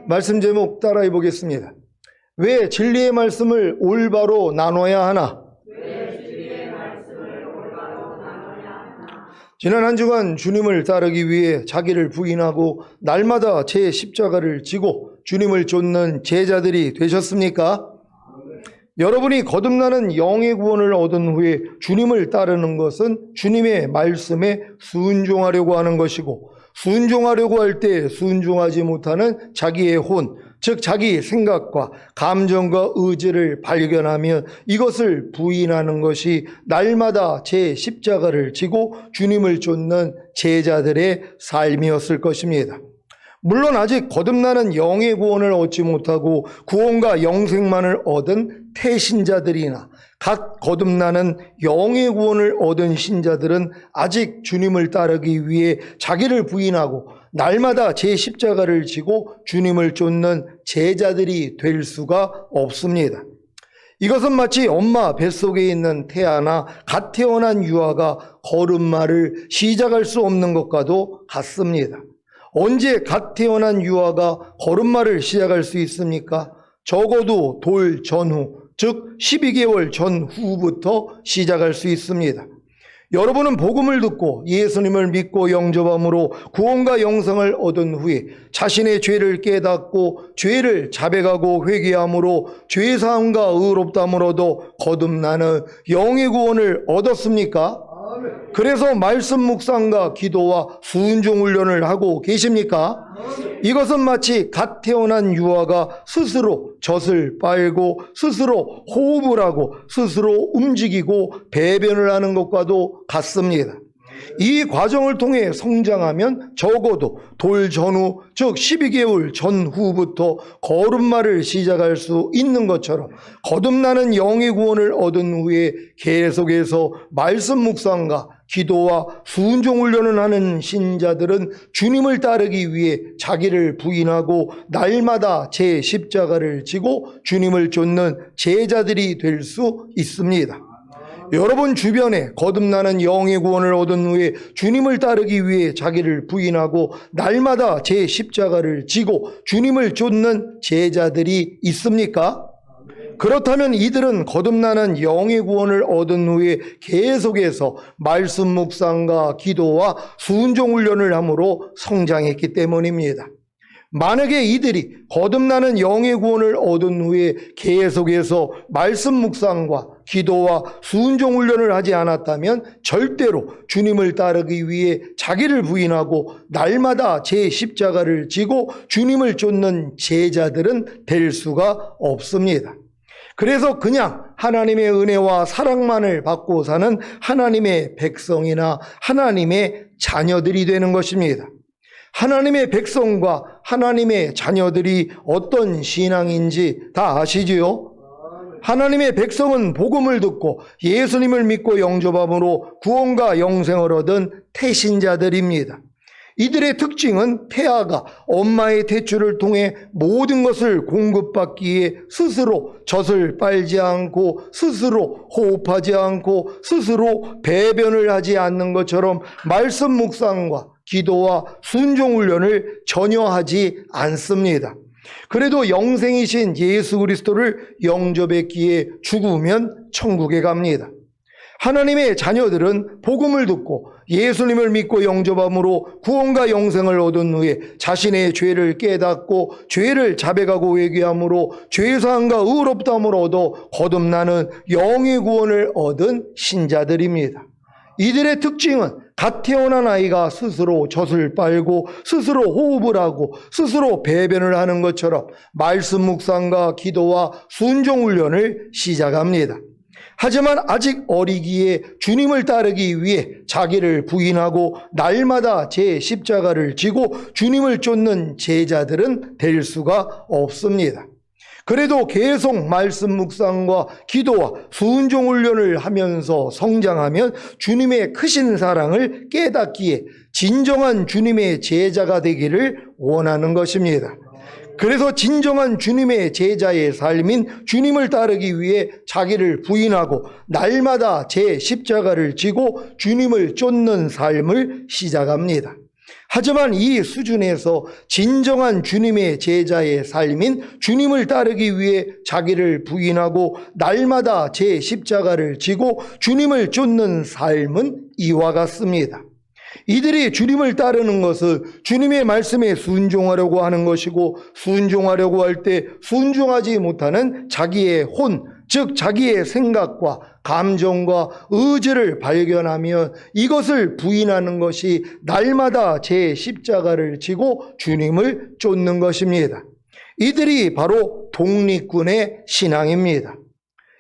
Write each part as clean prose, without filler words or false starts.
말씀 제목 따라해 보겠습니다. 왜 진리의 말씀을 올바로 나눠야 하나? 지난 한 주간 주님을 따르기 위해 자기를 부인하고 날마다 제 십자가를 지고 주님을 쫓는 제자들이 되셨습니까? 여러분이 거듭나는 영의 구원을 얻은 후에 주님을 따르는 것은 주님의 말씀에 순종하려고 하는 것이고, 순종하려고 할 때 순종하지 못하는 자기의 혼, 즉 자기 생각과 감정과 의지를 발견하며 이것을 부인하는 것이 날마다 제 십자가를 지고 주님을 쫓는 제자들의 삶이었을 것입니다. 물론 아직 거듭나는 영의 구원을 얻지 못하고 구원과 영생만을 얻은 태신자들이나 각 거듭나는 영의 구원을 얻은 신자들은 아직 주님을 따르기 위해 자기를 부인하고 날마다 제 십자가를 지고 주님을 쫓는 제자들이 될 수가 없습니다. 이것은 마치 엄마 뱃속에 있는 태아나 갓 태어난 유아가 걸음마를 시작할 수 없는 것과도 같습니다. 언제 갓 태어난 유아가 걸음마를 시작할 수 있습니까? 적어도 돌 전후, 즉 12개월 전후부터 시작할 수 있습니다. 여러분은 복음을 듣고 예수님을 믿고 영접함으로 구원과 영생을 얻은 후에 자신의 죄를 깨닫고 죄를 자백하고 회개함으로 죄사함과 의롭다함을 얻어 거듭나는 영의 구원을 얻었습니까? 그래서 말씀 묵상과 기도와 순종 훈련을 하고 계십니까? 이것은 마치 갓 태어난 유아가 스스로 젖을 빨고 스스로 호흡을 하고 스스로 움직이고 배변을 하는 것과도 같습니다. 이 과정을 통해 성장하면 적어도 돌 전후, 즉 12개월 전후부터 걸음마를 시작할 수 있는 것처럼 거듭나는 영의 구원을 얻은 후에 계속해서 말씀 묵상과 기도와 순종 훈련을 하는 신자들은 주님을 따르기 위해 자기를 부인하고 날마다 제 십자가를 지고 주님을 쫓는 제자들이 될 수 있습니다. 여러분 주변에 거듭나는 영의 구원을 얻은 후에 주님을 따르기 위해 자기를 부인하고 날마다 제 십자가를 지고 주님을 쫓는 제자들이 있습니까? 그렇다면 이들은 거듭나는 영의 구원을 얻은 후에 계속해서 말씀 묵상과 기도와 순종 훈련을 함으로 성장했기 때문입니다. 만약에 이들이 거듭나는 영의 구원을 얻은 후에 계속해서 말씀 묵상과 기도와 순종 훈련을 하지 않았다면 절대로 주님을 따르기 위해 자기를 부인하고 날마다 제 십자가를 지고 주님을 쫓는 제자들은 될 수가 없습니다. 그래서 그냥 하나님의 은혜와 사랑만을 받고 사는 하나님의 백성이나 하나님의 자녀들이 되는 것입니다. 하나님의 백성과 하나님의 자녀들이 어떤 신앙인지 다 아시지요? 하나님의 백성은 복음을 듣고 예수님을 믿고 영접함으로 구원과 영생을 얻은 태신자들입니다. 이들의 특징은 태아가 엄마의 태출을 통해 모든 것을 공급받기에 스스로 젖을 빨지 않고 스스로 호흡하지 않고 스스로 배변을 하지 않는 것처럼 말씀 묵상과 기도와 순종 훈련을 전혀 하지 않습니다. 그래도 영생이신 예수 그리스도를 영접했기에 죽으면 천국에 갑니다. 하나님의 자녀들은 복음을 듣고 예수님을 믿고 영접함으로 구원과 영생을 얻은 후에 자신의 죄를 깨닫고 죄를 자백하고 회개함으로 죄사함과 의롭다함을 얻어 거듭나는 영의 구원을 얻은 신자들입니다. 이들의 특징은 갓 태어난 아이가 스스로 젖을 빨고 스스로 호흡을 하고 스스로 배변을 하는 것처럼 말씀 묵상과 기도와 순종 훈련을 시작합니다. 하지만 아직 어리기에 주님을 따르기 위해 자기를 부인하고 날마다 제 십자가를 지고 주님을 쫓는 제자들은 될 수가 없습니다. 그래도 계속 말씀 묵상과 기도와 순종 훈련을 하면서 성장하면 주님의 크신 사랑을 깨닫기에 진정한 주님의 제자가 되기를 원하는 것입니다. 그래서 진정한 주님의 제자의 삶인 주님을 따르기 위해 자기를 부인하고 날마다 제 십자가를 지고 주님을 쫓는 삶을 시작합니다. 하지만 이 수준에서 진정한 주님의 제자의 삶인 주님을 따르기 위해 자기를 부인하고 날마다 제 십자가를 지고 주님을 쫓는 삶은 이와 같습니다. 이들이 주님을 따르는 것은 주님의 말씀에 순종하려고 하는 것이고, 순종하려고 할 때 순종하지 못하는 자기의 혼, 즉 자기의 생각과 감정과 의지를 발견하면 이것을 부인하는 것이 날마다 제 십자가를 지고 주님을 쫓는 것입니다. 이들이 바로 독립군의 신앙입니다.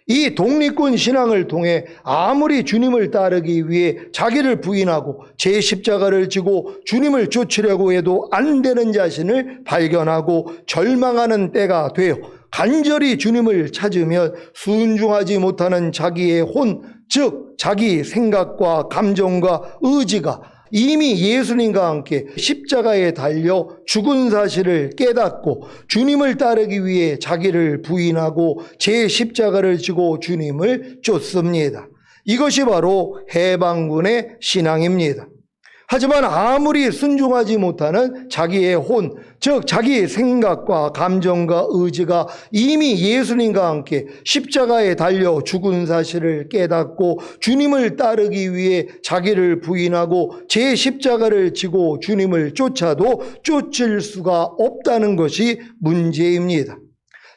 이 독립군 신앙을 통해 아무리 주님을 따르기 위해 자기를 부인하고 제 십자가를 지고 주님을 쫓으려고 해도 안 되는 자신을 발견하고 절망하는 때가 되어 간절히 주님을 찾으면 순종하지 못하는 자기의 혼, 즉 자기 생각과 감정과 의지가 이미 예수님과 함께 십자가에 달려 죽은 사실을 깨닫고 주님을 따르기 위해 자기를 부인하고 제 십자가를 지고 주님을 쫓습니다. 이것이 바로 해방군의 신앙입니다. 하지만 아무리 순종하지 못하는 자기의 혼, 즉 자기의 생각과 감정과 의지가 이미 예수님과 함께 십자가에 달려 죽은 사실을 깨닫고 주님을 따르기 위해 자기를 부인하고 제 십자가를 지고 주님을 쫓아도 쫓을 수가 없다는 것이 문제입니다.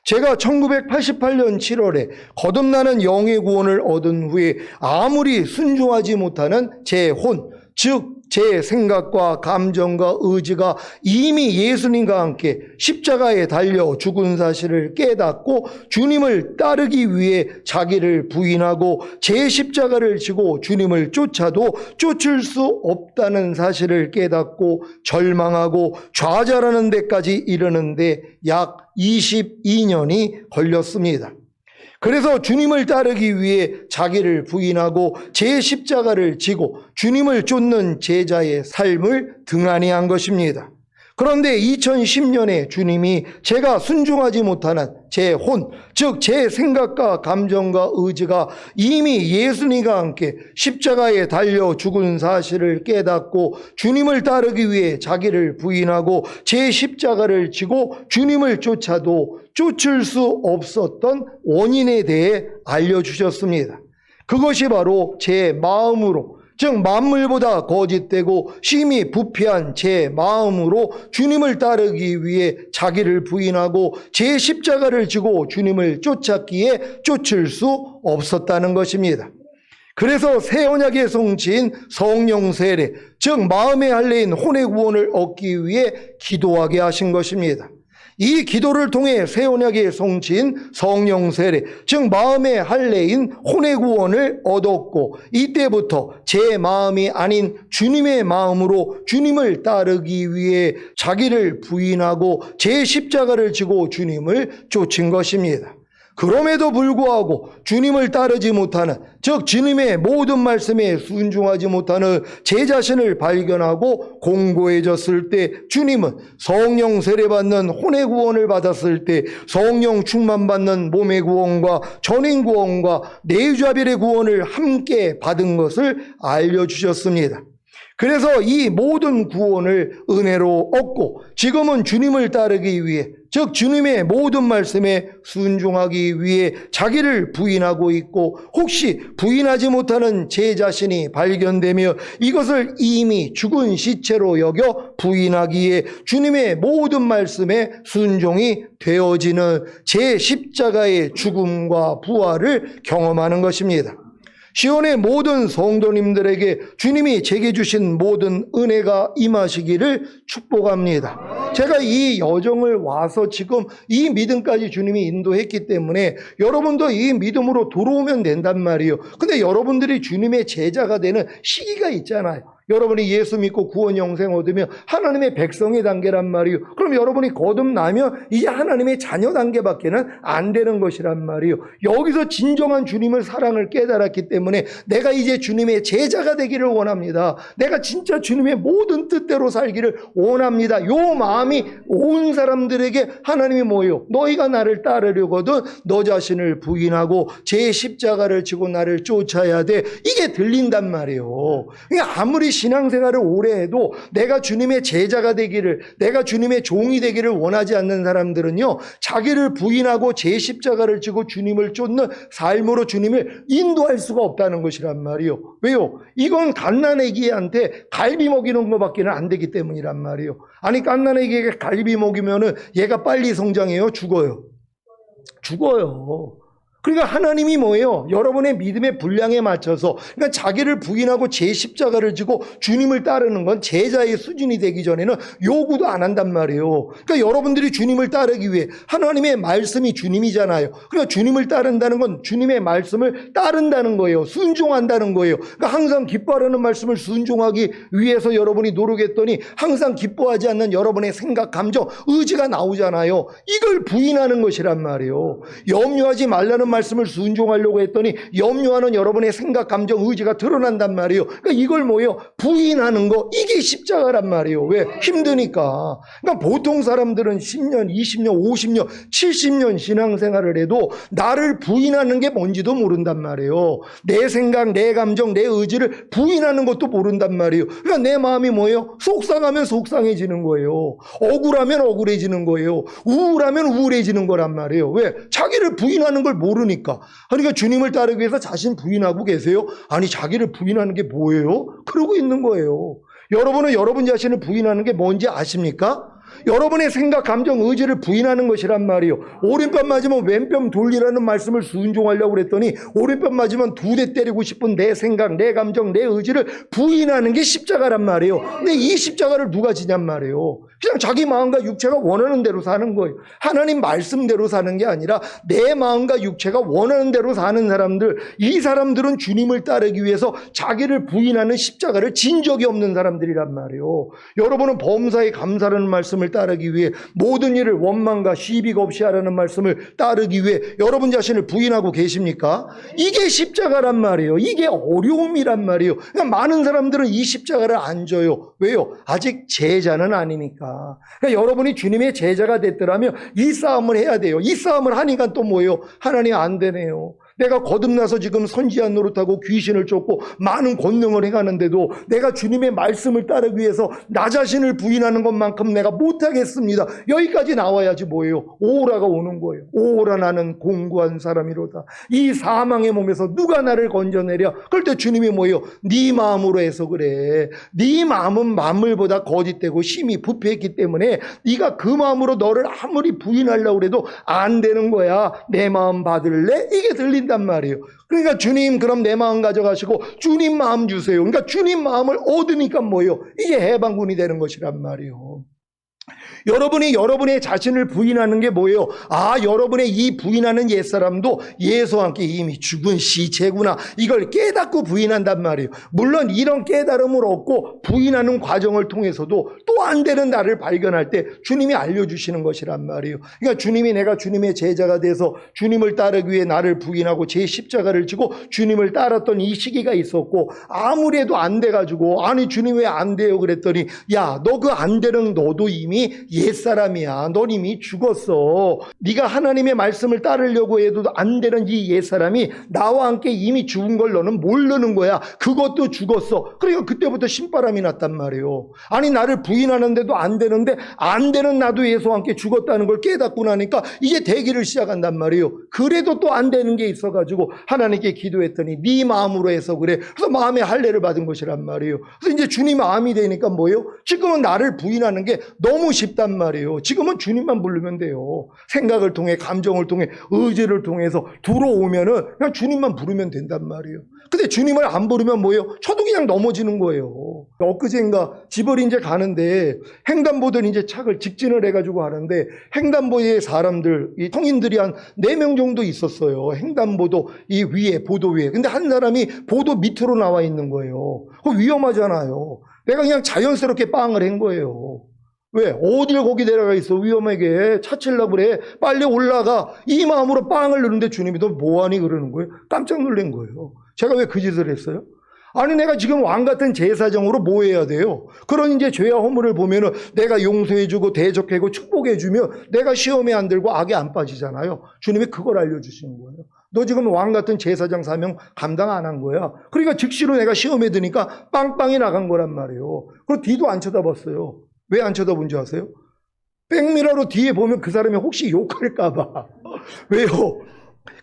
제가 1988년 7월에 거듭나는 영의 구원을 얻은 후에 아무리 순종하지 못하는 제 혼, 즉 제 생각과 감정과 의지가 이미 예수님과 함께 십자가에 달려 죽은 사실을 깨닫고 주님을 따르기 위해 자기를 부인하고 제 십자가를 지고 주님을 쫓아도 쫓을 수 없다는 사실을 깨닫고 절망하고 좌절하는 데까지 이르는데 약 22년이 걸렸습니다. 그래서 주님을 따르기 위해 자기를 부인하고 제 십자가를 지고 주님을 쫓는 제자의 삶을 등한히 한 것입니다. 그런데 2010년에 주님이 제가 순종하지 못하는 제 혼, 즉 제 생각과 감정과 의지가 이미 예수님과 함께 십자가에 달려 죽은 사실을 깨닫고 주님을 따르기 위해 자기를 부인하고 제 십자가를 지고 주님을 쫓아도 쫓을 수 없었던 원인에 대해 알려주셨습니다. 그것이 바로 제 마음으로, 즉 만물보다 거짓되고 심히 부패한 제 마음으로 주님을 따르기 위해 자기를 부인하고 제 십자가를 지고 주님을 쫓았기에 쫓을 수 없었다는 것입니다. 그래서 새 언약의 성취인 성령 세례, 즉 마음의 할례인 혼의 구원을 얻기 위해 기도하게 하신 것입니다. 이 기도를 통해 새 언약의 성취인 성령 세례, 즉 마음의 할례인 혼의 구원을 얻었고, 이때부터 제 마음이 아닌 주님의 마음으로 주님을 따르기 위해 자기를 부인하고 제 십자가를 지고 주님을 쫓은 것입니다. 그럼에도 불구하고 주님을 따르지 못하는, 즉 주님의 모든 말씀에 순종하지 못하는 제 자신을 발견하고 공고해졌을 때 주님은 성령 세례받는 혼의 구원을 받았을 때 성령 충만받는 몸의 구원과 전인 구원과 내주자별의 구원을 함께 받은 것을 알려주셨습니다. 그래서 이 모든 구원을 은혜로 얻고 지금은 주님을 따르기 위해, 즉 주님의 모든 말씀에 순종하기 위해 자기를 부인하고 있고, 혹시 부인하지 못하는 제 자신이 발견되며 이것을 이미 죽은 시체로 여겨 부인하기에 주님의 모든 말씀에 순종이 되어지는 제 십자가의 죽음과 부활을 경험하는 것입니다. 시온의 모든 성도님들에게 주님이 제게 주신 모든 은혜가 임하시기를 축복합니다. 제가 이 여정을 와서 지금 이 믿음까지 주님이 인도했기 때문에 여러분도 이 믿음으로 들어오면 된단 말이에요. 근데 여러분들이 주님의 제자가 되는 시기가 있잖아요. 여러분이 예수 믿고 구원 영생 얻으면 하나님의 백성의 단계란 말이에요. 그럼 여러분이 거듭나면 이제 하나님의 자녀 단계밖에는 안 되는 것이란 말이에요. 여기서 진정한 주님을 사랑을 깨달았기 때문에 내가 이제 주님의 제자가 되기를 원합니다. 내가 진짜 주님의 모든 뜻대로 살기를 원합니다. 요 마음이 온 사람들에게 하나님이 뭐예요? 너희가 나를 따르려거든 너 자신을 부인하고 제 십자가를 지고 나를 쫓아야 돼. 이게 들린단 말이에요. 그러니까 아무리 신앙생활을 오래 해도 내가 주님의 제자가 되기를, 내가 주님의 종이 되기를 원하지 않는 사람들은요, 자기를 부인하고 제 십자가를 지고 주님을 쫓는 삶으로 주님을 인도할 수가 없다는 것이란 말이요. 왜요? 이건 갓난아기한테 갈비 먹이는 것밖에는 안 되기 때문이란 말이요. 아니, 갓난아기에게 갈비 먹이면은 얘가 빨리 성장해요? 죽어요? 죽어요. 그러니까 하나님이 뭐예요? 여러분의 믿음의 분량에 맞춰서, 그러니까 자기를 부인하고 제 십자가를 지고 주님을 따르는 건 제자의 수준이 되기 전에는 요구도 안 한단 말이에요. 그러니까 여러분들이 주님을 따르기 위해, 하나님의 말씀이 주님이잖아요. 그러니까 주님을 따른다는 건 주님의 말씀을 따른다는 거예요. 순종한다는 거예요. 그러니까 항상 기뻐하려는 말씀을 순종하기 위해서 여러분이 노력했더니 항상 기뻐하지 않는 여러분의 생각, 감정, 의지가 나오잖아요. 이걸 부인하는 것이란 말이에요. 염려하지 말라는 말씀을 순종하려고 했더니 염려하는 여러분의 생각, 감정, 의지가 드러난단 말이에요. 그러니까 이걸 뭐예요? 부인하는 거, 이게 십자가란 말이에요. 왜? 힘드니까. 그러니까 보통 사람들은 10년, 20년, 50년, 70년 신앙생활을 해도 나를 부인하는 게 뭔지도 모른단 말이에요. 내 생각, 내 감정, 내 의지를 부인하는 것도 모른단 말이에요. 그러니까 내 마음이 뭐예요? 속상하면 속상해지는 거예요. 억울하면 억울해지는 거예요. 우울하면 우울해지는 거란 말이에요. 왜? 자기를 부인하는 걸 모르니까. 그러니까 주님을 따르기 위해서 자신 부인하고 계세요? 아니, 자기를 부인하는 게 뭐예요? 그러고 있는 거예요. 여러분은 여러분 자신을 부인하는 게 뭔지 아십니까? 여러분의 생각, 감정, 의지를 부인하는 것이란 말이에요. 오른뺨 맞으면 왼뺨 돌리라는 말씀을 순종하려고 그랬더니 오른뺨 맞으면 두 대 때리고 싶은 내 생각, 내 감정, 내 의지를 부인하는 게 십자가란 말이에요. 근데 이 십자가를 누가 지냔 말이에요. 그냥 자기 마음과 육체가 원하는 대로 사는 거예요. 하나님 말씀대로 사는 게 아니라 내 마음과 육체가 원하는 대로 사는 사람들, 이 사람들은 주님을 따르기 위해서 자기를 부인하는 십자가를 진 적이 없는 사람들이란 말이에요. 여러분은 범사에 감사라는 말씀을 따르기 위해, 모든 일을 원망과 시비가 없이 하라는 말씀을 따르기 위해 여러분 자신을 부인하고 계십니까? 이게 십자가란 말이에요. 이게 어려움이란 말이에요. 그러니까 많은 사람들은 이 십자가를 안 져요. 왜요? 아직 제자는 아니니까. 그러니까 여러분이 주님의 제자가 됐더라면 이 싸움을 해야 돼요. 이 싸움을 하니까 또 뭐예요? 하나님 안 되네요. 내가 거듭나서 지금 선지한 노릇하고 귀신을 쫓고 많은 권능을 행하는데도 내가 주님의 말씀을 따르기 위해서 나 자신을 부인하는 것만큼 내가 못하겠습니다. 여기까지 나와야지 뭐예요? 오라가 오는 거예요. 오라, 나는 공고한 사람이로다. 이 사망의 몸에서 누가 나를 건져내랴? 그럴 때 주님이 뭐예요? 네 마음으로 해서 그래. 네 마음은 만물보다 거짓되고 심히 부패했기 때문에 네가 그 마음으로 너를 아무리 부인하려고 해도 안 되는 거야. 내 마음 받을래? 이게 들린단 말이에요. 그러니까 주님, 그럼 내 마음 가져가시고 주님 마음 주세요. 그러니까 주님 마음을 얻으니까 뭐예요? 이게 해방군이 되는 것이란 말이에요. 여러분이 여러분의 자신을 부인하는 게 뭐예요? 아, 여러분의 이 부인하는 옛사람도 예수와 함께 이미 죽은 시체구나. 이걸 깨닫고 부인한단 말이에요. 물론 이런 깨달음을 얻고 부인하는 과정을 통해서도 또 안 되는 나를 발견할 때 주님이 알려주시는 것이란 말이에요. 그러니까 주님이, 내가 주님의 제자가 돼서 주님을 따르기 위해 나를 부인하고 제 십자가를 지고 주님을 따랐던 이 시기가 있었고, 아무리 해도 안 돼가지고, 아니 주님 왜 안 돼요? 그랬더니, 야, 너 그 안 되는 너도 이미 옛사람이야. 넌 이미 죽었어. 네가 하나님의 말씀을 따르려고 해도 안 되는 이 옛사람이 나와 함께 이미 죽은 걸 너는 모르는 거야. 그것도 죽었어. 그러니까 그때부터 신바람이 났단 말이에요. 아니, 나를 부인하는데도 안 되는데 안 되는 나도 예수와 함께 죽었다는 걸 깨닫고 나니까 이제 대기를 시작한단 말이에요. 그래도 또 안 되는 게 있어가지고 하나님께 기도했더니 네 마음으로 해서 그래. 그래서 마음의 할례를 받은 것이란 말이에요. 그래서 이제 주님 마음이 되니까 뭐예요? 지금은 나를 부인하는 게 너무 쉽단 말이에요. 지금은 주님만 부르면 돼요. 생각을 통해, 감정을 통해, 의지를 통해서 들어오면은 그냥 주님만 부르면 된단 말이에요. 근데 주님을 안 부르면 뭐예요? 저도 그냥 넘어지는 거예요. 엊그제인가 집을 이제 가는데 횡단보도를 이제 착을 직진을 해가지고 하는데, 횡단보도에 사람들, 이 성인들이 한 4명 정도 있었어요. 횡단보도 이 위에, 보도 위에. 근데 한 사람이 보도 밑으로 나와 있는 거예요. 그거 위험하잖아요. 내가 그냥 자연스럽게 빵을 한 거예요. 왜? 어딜 거기 내려가 있어? 위험하게. 차치려고 그래. 빨리 올라가. 이 마음으로 빵을 누르는데 주님이 너 뭐하니? 그러는 거예요. 깜짝 놀란 거예요. 제가 왜 그 짓을 했어요? 아니, 내가 지금 왕 같은 제사장으로 뭐 해야 돼요? 그런 이제 죄와 허물을 보면은 내가 용서해주고 대적하고 축복해주면 내가 시험에 안 들고 악에 안 빠지잖아요. 주님이 그걸 알려주시는 거예요. 너 지금 왕 같은 제사장 사명 감당 안 한 거야. 그러니까 즉시로 내가 시험에 드니까 빵빵이 나간 거란 말이에요. 그리고 뒤도 안 쳐다봤어요. 왜 안 쳐다본 줄 아세요? 백미러로 뒤에 보면 그 사람이 혹시 욕할까 봐. 왜요?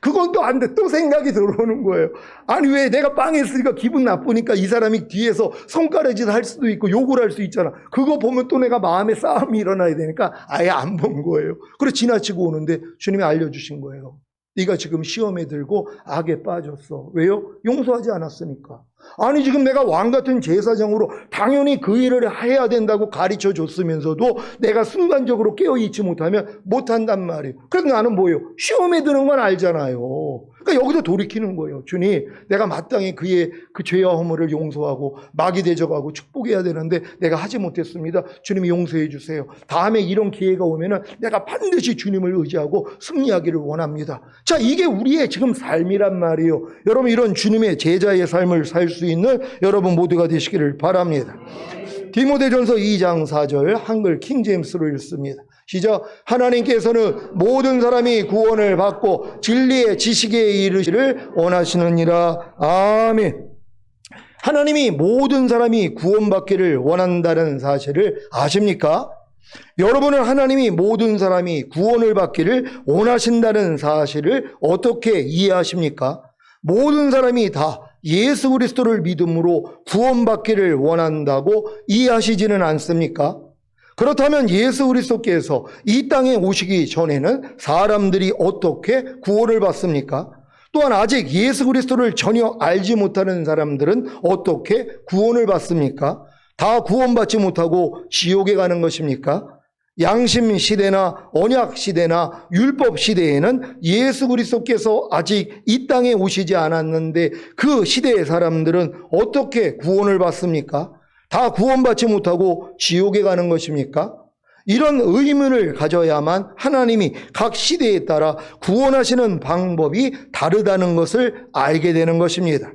그건 또 안 돼. 또 생각이 들어오는 거예요. 아니 왜 내가 빵했으니까 기분 나쁘니까 이 사람이 뒤에서 손가락질 할 수도 있고 욕을 할 수 있잖아. 그거 보면 또 내가 마음에 싸움이 일어나야 되니까 아예 안 본 거예요. 그래서 지나치고 오는데 주님이 알려주신 거예요. 네가 지금 시험에 들고 악에 빠졌어. 왜요? 용서하지 않았으니까. 아니 지금 내가 왕 같은 제사장으로 당연히 그 일을 해야 된다고 가르쳐 줬으면서도 내가 순간적으로 깨어있지 못하면 못한단 말이에요. 그래서 나는 뭐예요? 시험에 드는 건 알잖아요. 그러니까 여기서 돌이키는 거예요. 주님, 내가 마땅히 그의 그 죄와 허물을 용서하고 마귀 대적하고 축복해야 되는데 내가 하지 못했습니다. 주님이 용서해 주세요. 다음에 이런 기회가 오면은 내가 반드시 주님을 의지하고 승리하기를 원합니다. 자, 이게 우리의 지금 삶이란 말이에요. 여러분 이런 주님의 제자의 삶을 살 수 있는 여러분 모두가 되시기를 바랍니다. 디모데전서 2장 4절 한글 킹제임스로 읽습니다. 시작. 하나님께서는 모든 사람이 구원을 받고 진리의 지식에 이르기를 원하시느니라. 아멘. 하나님이 모든 사람이 구원받기를 원한다는 사실을 아십니까? 여러분은 하나님이 모든 사람이 구원을 받기를 원하신다는 사실을 어떻게 이해하십니까? 모든 사람이 다 예수 그리스도를 믿음으로 구원받기를 원한다고 이해하시지는 않습니까? 그렇다면 예수 그리스도께서 이 땅에 오시기 전에는 사람들이 어떻게 구원을 받습니까? 또한 아직 예수 그리스도를 전혀 알지 못하는 사람들은 어떻게 구원을 받습니까? 다 구원받지 못하고 지옥에 가는 것입니까? 양심 시대나 언약 시대나 율법 시대에는 예수 그리스도께서 아직 이 땅에 오시지 않았는데 그 시대의 사람들은 어떻게 구원을 받습니까? 다 구원받지 못하고 지옥에 가는 것입니까? 이런 의문을 가져야만 하나님이 각 시대에 따라 구원하시는 방법이 다르다는 것을 알게 되는 것입니다.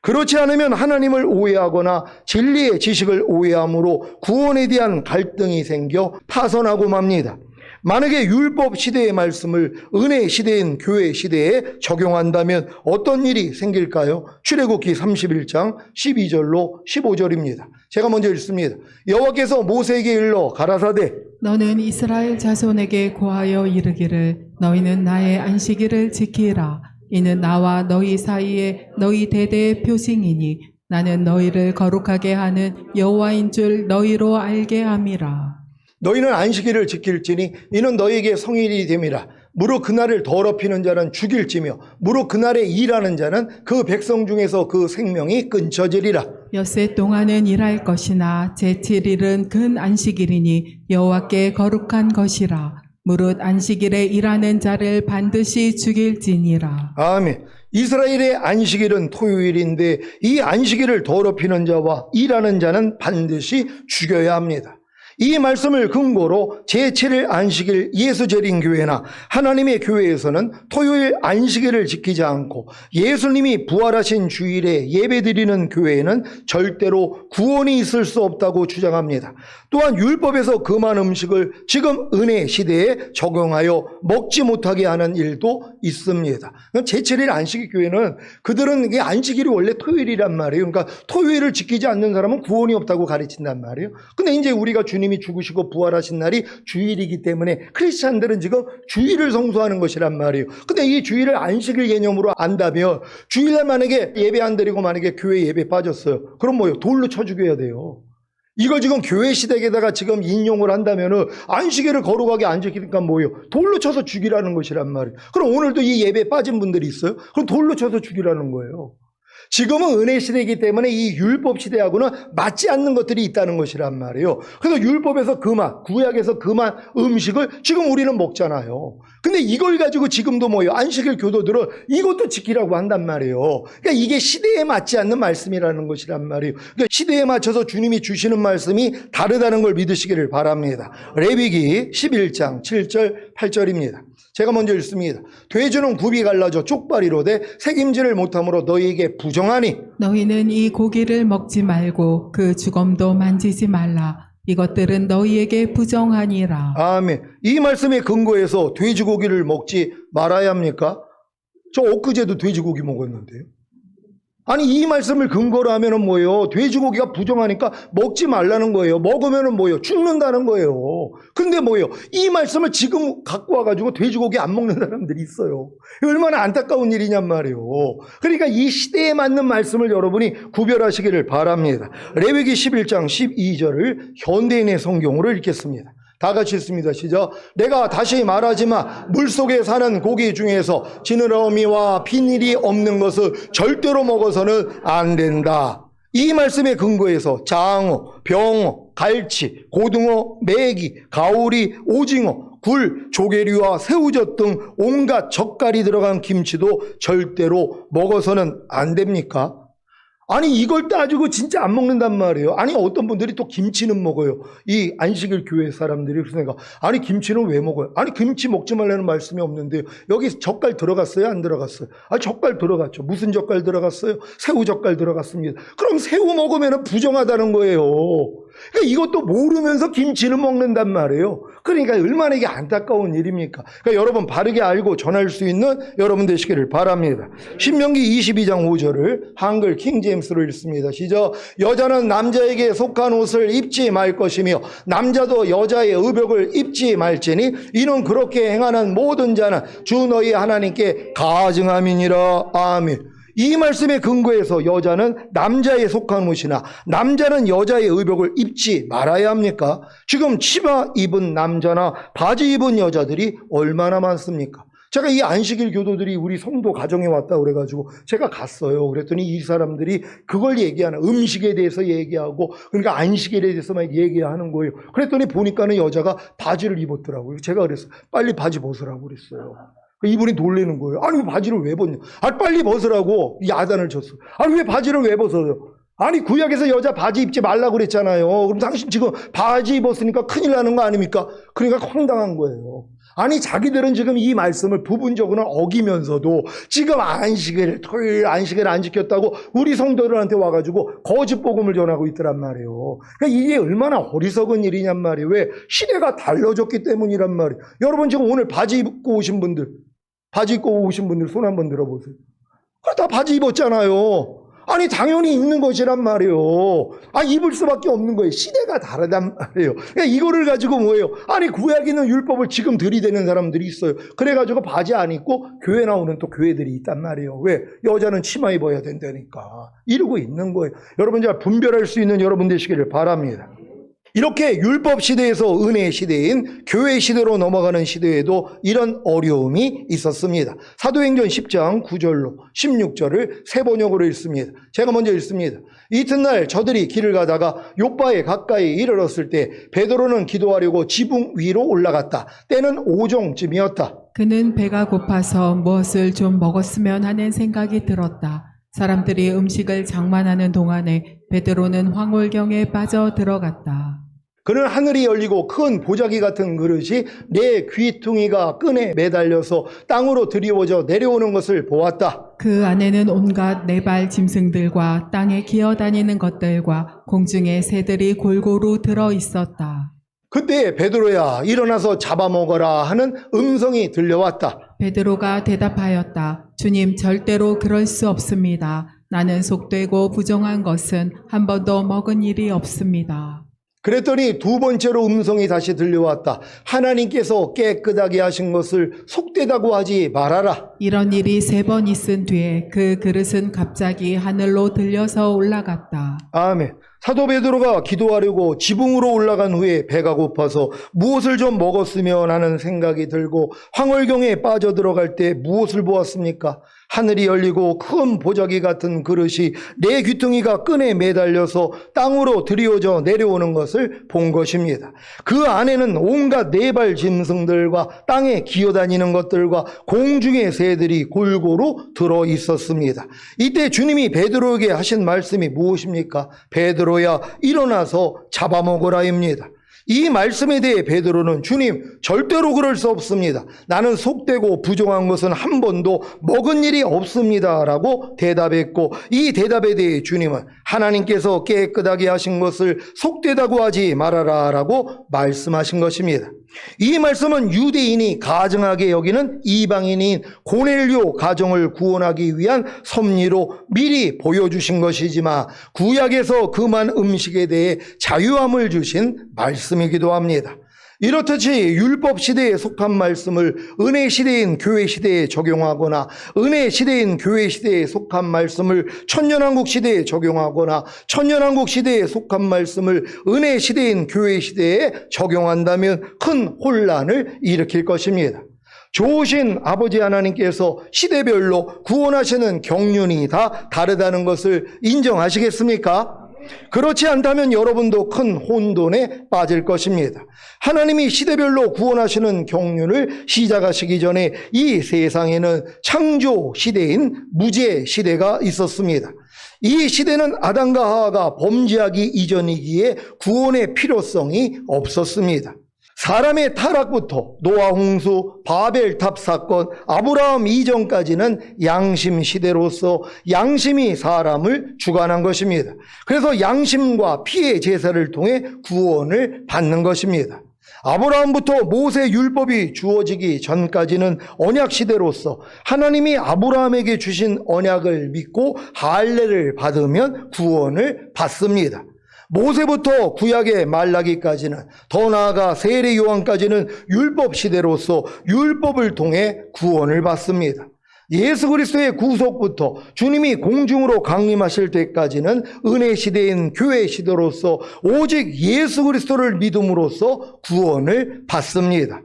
그렇지 않으면 하나님을 오해하거나 진리의 지식을 오해함으로 구원에 대한 갈등이 생겨 파선하고 맙니다. 만약에 율법 시대의 말씀을 은혜 시대인 교회 시대에 적용한다면 어떤 일이 생길까요? 출애굽기 31장 12절로 15절입니다. 제가 먼저 읽습니다. 여호와께서 모세에게 일러 가라사대 너는 이스라엘 자손에게 고하여 이르기를 너희는 나의 안식일을 지키라. 이는 나와 너희 사이에 너희 대대의 표징이니 나는 너희를 거룩하게 하는 여호와인 줄 너희로 알게 함이라. 너희는 안식일을 지킬지니 이는 너희에게 성일이 됨이라. 무릇 그날을 더럽히는 자는 죽일지며 무릇 그날에 일하는 자는 그 백성 중에서 그 생명이 끊쳐지리라. 엿새 동안은 일할 것이나 제7일은 근 안식일이니 여호와께 거룩한 것이라. 무릇 안식일에 일하는 자를 반드시 죽일지니라. 아멘. 이스라엘의 안식일은 토요일인데 이 안식일을 더럽히는 자와 일하는 자는 반드시 죽여야 합니다. 이 말씀을 근거로 제7일 안식일 예수재림교회나 하나님의 교회에서는 토요일 안식일을 지키지 않고 예수님이 부활하신 주일에 예배드리는 교회에는 절대로 구원이 있을 수 없다고 주장합니다. 또한 율법에서 금한 음식을 지금 은혜 시대에 적용하여 먹지 못하게 하는 일도 있습니다. 제7일 안식일 교회는 그들은 이게 안식일이 원래 토요일이란 말이에요. 그러니까 토요일을 지키지 않는 사람은 구원이 없다고 가르친단 말이에요. 근데 이제 우리가 주님이 죽으시고 부활하신 날이 주일이기 때문에 크리스찬들은 지금 주일을 성수하는 것이란 말이에요. 근데 이 주일을 안식일 개념으로 안다면 주일날 만약에 예배 안 드리고 만약에 교회 예배 빠졌어요. 그럼 뭐예요? 돌로 쳐 죽여야 돼요. 이걸 지금 교회 시댁에다가 지금 인용을 한다면은 안식일을 거룩하게 안 지키니까 뭐예요? 돌로 쳐서 죽이라는 것이란 말이에요. 그럼 오늘도 이 예배에 빠진 분들이 있어요? 그럼 돌로 쳐서 죽이라는 거예요. 지금은 은혜 시대이기 때문에 이 율법 시대하고는 맞지 않는 것들이 있다는 것이란 말이에요. 그래서 율법에서 금한, 구약에서 금한 음식을 지금 우리는 먹잖아요. 근데 이걸 가지고 지금도 뭐예요? 안식일 교도들은 이것도 지키라고 한단 말이에요. 그러니까 이게 시대에 맞지 않는 말씀이라는 것이란 말이에요. 그러니까 시대에 맞춰서 주님이 주시는 말씀이 다르다는 걸 믿으시기를 바랍니다. 레위기 11장 7절 8절입니다. 제가 먼저 읽습니다. 돼지는 굽이 갈라져 쪽발이로되 새김질을 못함으로 너희에게 부정하니 너희는 이 고기를 먹지 말고 그 주검도 만지지 말라. 이것들은 너희에게 부정하니라. 아멘. 이 말씀의 근거에서 돼지고기를 먹지 말아야 합니까? 저 엊그제도 돼지고기 먹었는데요. 아니 이 말씀을 근거로 하면은 뭐예요? 돼지고기가 부정하니까 먹지 말라는 거예요. 먹으면은 뭐예요? 죽는다는 거예요. 근데 뭐예요? 이 말씀을 지금 갖고 와가지고 돼지고기 안 먹는 사람들이 있어요. 얼마나 안타까운 일이냔 말이에요. 그러니까 이 시대에 맞는 말씀을 여러분이 구별하시기를 바랍니다. 레위기 11장 12절을 현대인의 성경으로 읽겠습니다. 다 같이 읽습니다. 시작. 내가 다시 말하지만 물속에 사는 고기 중에서 지느러미와 비닐이 없는 것을 절대로 먹어서는 안 된다. 이 말씀에 근거해서 장어, 병어, 갈치, 고등어, 메기, 가오리, 오징어, 굴, 조개류와 새우젓 등 온갖 젓갈이 들어간 김치도 절대로 먹어서는 안 됩니까? 아니 이걸 따지고 진짜 안 먹는단 말이에요. 아니 어떤 분들이 또 김치는 먹어요. 이 안식일 교회 사람들이. 그래서 내가 아니 김치는 왜 먹어요? 아니 김치 먹지 말라는 말씀이 없는데 여기 젓갈 들어갔어요? 안 들어갔어요? 아 젓갈 들어갔죠. 무슨 젓갈 들어갔어요? 새우 젓갈 들어갔습니다. 그럼 새우 먹으면 부정하다는 거예요. 그러니까 이것도 모르면서 김치는 먹는단 말이에요. 그러니까 얼마나 이게 안타까운 일입니까? 그러니까 여러분 바르게 알고 전할 수 있는 여러분 되시기를 바랍니다. 신명기 22장 5절을 한글 킹제임스로 읽습니다. 시작. 여자는 남자에게 속한 옷을 입지 말 것이며 남자도 여자의 의복을 입지 말지니 이는 그렇게 행하는 모든 자는 주 너희 하나님께 가증함이니라. 아멘. 이 말씀에 근거해서 여자는 남자에 속한 옷이나 남자는 여자의 의복을 입지 말아야 합니까? 지금 치마 입은 남자나 바지 입은 여자들이 얼마나 많습니까? 제가 이 안식일 교도들이 우리 성도 가정에 왔다 그래가지고 제가 갔어요. 그랬더니 이 사람들이 그걸 얘기하는, 음식에 대해서 얘기하고 그러니까 안식일에 대해서만 얘기하는 거예요. 그랬더니 보니까는 여자가 바지를 입었더라고요. 제가 그랬어요. 빨리 바지 벗으라고 그랬어요. 이분이 놀라는 거예요. 아니 바지를 왜 벗냐? 아니 빨리 벗으라고 야단을 쳤어. 아니 왜 바지를 왜 벗어요? 아니 구약에서 여자 바지 입지 말라고 그랬잖아요. 그럼 당신 지금 바지 입었으니까 큰일 나는 거 아닙니까? 그러니까 황당한 거예요. 아니 자기들은 지금 이 말씀을 부분적으로는 어기면서도 지금 토요일 안식일 안 지켰다고 우리 성도들한테 와가지고 거짓 복음을 전하고 있더란 말이에요. 그러니까 이게 얼마나 어리석은 일이냔 말이에요. 왜? 시대가 달라졌기 때문이란 말이에요. 여러분 지금 오늘 바지 입고 오신 분들 손 한번 들어보세요. 다 바지 입었잖아요. 아니 당연히 입는 것이란 말이에요. 입을 수밖에 없는 거예요. 시대가 다르단 말이에요. 그러니까 이거를 가지고 뭐예요? 아니 구약에 있는 율법을 지금 들이대는 사람들이 있어요. 그래가지고 바지 안 입고 교회 나오는 또 교회들이 있단 말이에요. 왜? 여자는 치마 입어야 된다니까 이러고 있는 거예요. 여러분 잘 분별할 수 있는 여러분 되시기를 바랍니다. 이렇게 율법 시대에서 은혜의 시대인 교회 시대로 넘어가는 시대에도 이런 어려움이 있었습니다. 사도행전 10장 9절로 16절을 세 번역으로 읽습니다. 제가 먼저 읽습니다. 이튿날 저들이 길을 가다가 욥바에 가까이 이르렀을 때 베드로는 기도하려고 지붕 위로 올라갔다. 때는 오종쯤이었다. 그는 배가 고파서 무엇을 좀 먹었으면 하는 생각이 들었다. 사람들이 음식을 장만하는 동안에 베드로는 황홀경에 빠져 들어갔다. 그는 하늘이 열리고 큰 보자기 같은 그릇이 네 귀퉁이가 끈에 매달려서 땅으로 드리워져 내려오는 것을 보았다. 그 안에는 온갖 네발 짐승들과 땅에 기어다니는 것들과 공중의 새들이 골고루 들어 있었다. 그때 베드로야 일어나서 잡아먹어라 하는 음성이 들려왔다. 베드로가 대답하였다. 주님, 절대로 그럴 수 없습니다. 나는 속되고 부정한 것은 한 번도 먹은 일이 없습니다. 그랬더니 두 번째로 음성이 다시 들려왔다. 하나님께서 깨끗하게 하신 것을 속되다고 하지 말아라. 이런 일이 3번 있은 뒤에 그 그릇은 갑자기 하늘로 들려서 올라갔다. 아멘. 사도 베드로가 기도하려고 지붕으로 올라간 후에 배가 고파서 무엇을 좀 먹었으면 하는 생각이 들고 황홀경에 빠져들어갈 때 무엇을 보았습니까? 하늘이 열리고 큰 보자기 같은 그릇이 네 귀퉁이가 끈에 매달려서 땅으로 드리워져 내려오는 것을 본 것입니다. 그 안에는 온갖 네발 짐승들과 땅에 기어다니는 것들과 공중의 새들이 골고루 들어 있었습니다. 이때 주님이 베드로에게 하신 말씀이 무엇입니까? 베드로야 일어나서 잡아먹으라입니다. 이 말씀에 대해 베드로는 주님 절대로 그럴 수 없습니다. 나는 속되고 부정한 것은 한 번도 먹은 일이 없습니다 라고 대답했고, 이 대답에 대해 주님은 하나님께서 깨끗하게 하신 것을 속되다고 하지 말아라 라고 말씀하신 것입니다. 이 말씀은 유대인이 가증하게 여기는 이방인인 고넬료 가정을 구원하기 위한 섭리로 미리 보여주신 것이지만 구약에서 금한 음식에 대해 자유함을 주신 말씀이기도 합니다. 이렇듯이 율법 시대에 속한 말씀을 은혜 시대인 교회 시대에 적용하거나 은혜 시대인 교회 시대에 속한 말씀을 천년왕국 시대에 적용하거나 천년왕국 시대에 속한 말씀을 은혜 시대인 교회 시대에 적용한다면 큰 혼란을 일으킬 것입니다. 좋으신 아버지 하나님께서 시대별로 구원하시는 경륜이 다 다르다는 것을 인정하시겠습니까? 그렇지 않다면 여러분도 큰 혼돈에 빠질 것입니다. 하나님이 시대별로 구원하시는 경륜을 시작하시기 전에 이 세상에는 창조 시대인 무죄 시대가 있었습니다. 이 시대는 아담과 하와가 범죄하기 이전이기에 구원의 필요성이 없었습니다. 사람의 타락부터 노아 홍수, 바벨탑 사건, 아브라함 이전까지는 양심 시대로서 양심이 사람을 주관한 것입니다. 그래서 양심과 피의 제사를 통해 구원을 받는 것입니다. 아브라함부터 모세 율법이 주어지기 전까지는 언약 시대로서 하나님이 아브라함에게 주신 언약을 믿고 할례를 받으면 구원을 받습니다. 모세부터 구약의 말라기까지는, 더 나아가 세례 요한까지는 율법 시대로서 율법을 통해 구원을 받습니다. 예수 그리스도의 구속부터 주님이 공중으로 강림하실 때까지는 은혜 시대인 교회 시대로서 오직 예수 그리스도를 믿음으로써 구원을 받습니다.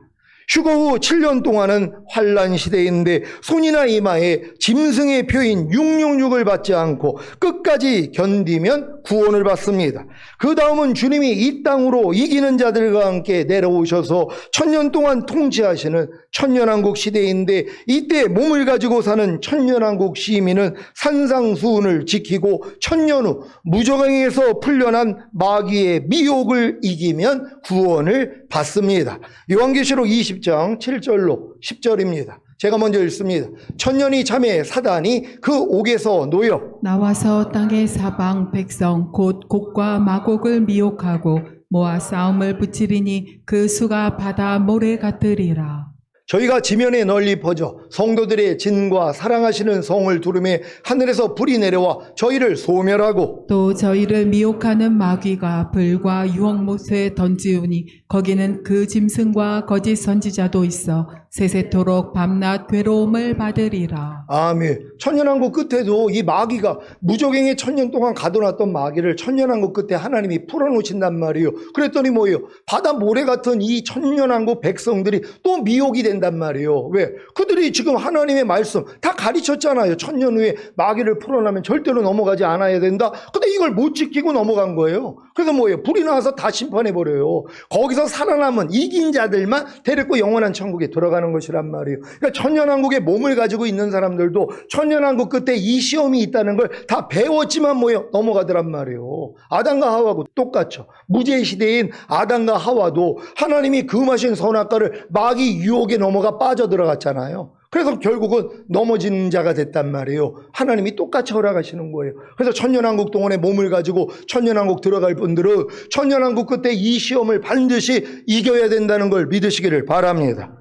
휴거 후 7년 동안은 환란 시대인데 손이나 이마에 짐승의 표인 666을 받지 않고 끝까지 견디면 구원을 받습니다. 그 다음은 주님이 이 땅으로 이기는 자들과 함께 내려오셔서 천년 동안 통치하시는 천년왕국 시대인데, 이때 몸을 가지고 사는 천년왕국 시민은 산상수훈을 지키고 천년 후 무저강에서 풀려난 마귀의 미혹을 이기면 구원을 받습니다. 요한계시록 20장 7절로 10절입니다. 제가 먼저 읽습니다. 천년이 참에 사단이 그 옥에서 놓여 나와서 땅의 사방 백성 곧 곡과 마곡을 미혹하고 모아 싸움을 붙이리니 그 수가 바다 모래 같으리라. 저희가 지면에 널리 퍼져 성도들의 진과 사랑하시는 성을 두르매 하늘에서 불이 내려와 저희를 소멸하고 또 저희를 미혹하는 마귀가 불과 유황못에 던지우니 거기는 그 짐승과 거짓 선지자도 있어 세세토록 밤낮 괴로움을 받으리라. 아멘. 천년왕국 끝에도 이 마귀가 무적행에 천년 동안 가둬놨던 마귀를 천년왕국 끝에 하나님이 풀어놓으신단 말이에요. 그랬더니 뭐예요? 바다 모래 같은 이 천년왕국 백성들이 또 미혹이 된단 말이에요. 왜? 그들이 지금 하나님의 말씀 다 가르쳤잖아요. 천년 후에 마귀를 풀어나면 절대로 넘어가지 않아야 된다. 근데 이걸 못 지키고 넘어간 거예요. 그래서 뭐예요? 불이 나와서 다 심판해버려요. 거기서 살아남은 이긴 자들만 데리고 영원한 천국에 들어가는 것이란 말이에요. 그러니까 천년왕국에 몸을 가지고 있는 사람들도 천년왕국 끝에 이 시험이 있다는 걸 다 배웠지만 뭐예요? 넘어가더란 말이에요. 아담과 하와하고 똑같죠. 무죄 시대인 아담과 하와도 하나님이 금하신 선악과를 마귀 유혹에 넘어가 빠져들어갔잖아요. 그래서 결국은 넘어지는 자가 됐단 말이에요. 하나님이 똑같이 허락하시는 거예요. 그래서 천년왕국 동안에 몸을 가지고 천년왕국 들어갈 분들은 천년왕국 끝에 이 시험을 반드시 이겨야 된다는 걸 믿으시기를 바랍니다.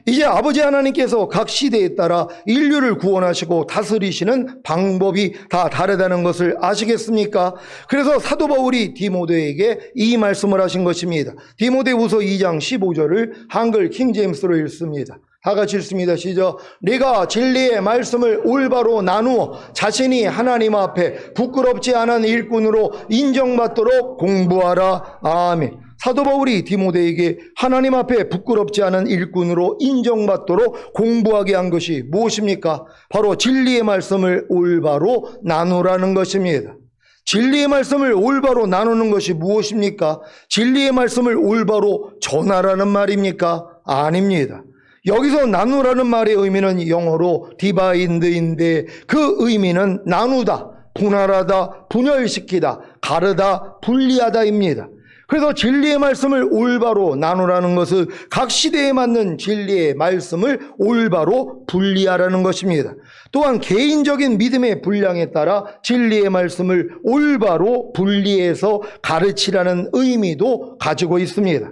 이제 아버지 하나님께서 각 시대에 따라 인류를 구원하시고 다스리시는 방법이 다 다르다는 것을 아시겠습니까? 그래서 사도 바울이 디모데에게 이 말씀을 하신 것입니다. 디모데후서 2장 15절을 한글 킹제임스로 읽습니다. 다 같이 읽습니다. 시작. 네가 진리의 말씀을 올바로 나누어 자신이 하나님 앞에 부끄럽지 않은 일꾼으로 인정받도록 공부하라. 아멘. 사도 바울이 디모데에게 하나님 앞에 부끄럽지 않은 일꾼으로 인정받도록 공부하게 한 것이 무엇입니까? 바로 진리의 말씀을 올바로 나누라는 것입니다. 진리의 말씀을 올바로 나누는 것이 무엇입니까? 진리의 말씀을 올바로 전하라는 말입니까? 아닙니다. 여기서 나누라는 말의 의미는 영어로 디바인드인데 그 의미는 나누다, 분할하다, 분열시키다, 가르다, 분리하다입니다. 그래서 진리의 말씀을 올바로 나누라는 것은 각 시대에 맞는 진리의 말씀을 올바로 분리하라는 것입니다. 또한 개인적인 믿음의 분량에 따라 진리의 말씀을 올바로 분리해서 가르치라는 의미도 가지고 있습니다.